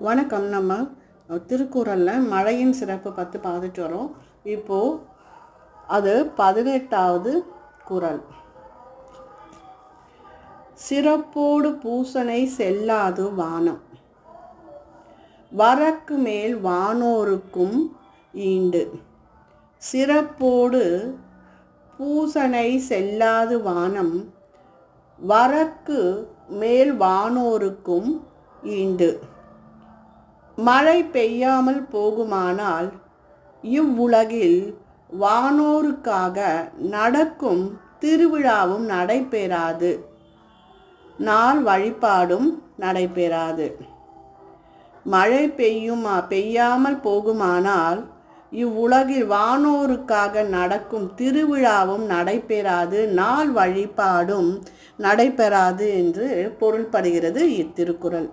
வணக்கம். நம்ம திருக்குறளில் மழையின் சிறப்பு பற்றி பார்த்துட்டு வரோம். இப்போது அது 18வது குறள். சிறப்போடு பூசனை செல்லாது வானம், வரக்கு மேல் வானோருக்கும் ஈண்டு. சிறப்போடு பூசனை செல்லாது வானம், வரக்கு மேல் வானோருக்கும் ஈண்டு. மழை பெய்யாமல் போகுமானால் இவ்வுலகில் வானோருக்காக நடக்கும் திருவிழாவும் நடைபெறாது, நாள் வழிபாடும் நடைபெறாது. மழை பெய்யாமல் போகுமானால் இவ்வுலகில் வானோருக்காக நடக்கும் திருவிழாவும் நடைபெறாது, நாள் வழிபாடும் நடைபெறாது என்று பொருள்படுகிறது இத்திருக்குறள்.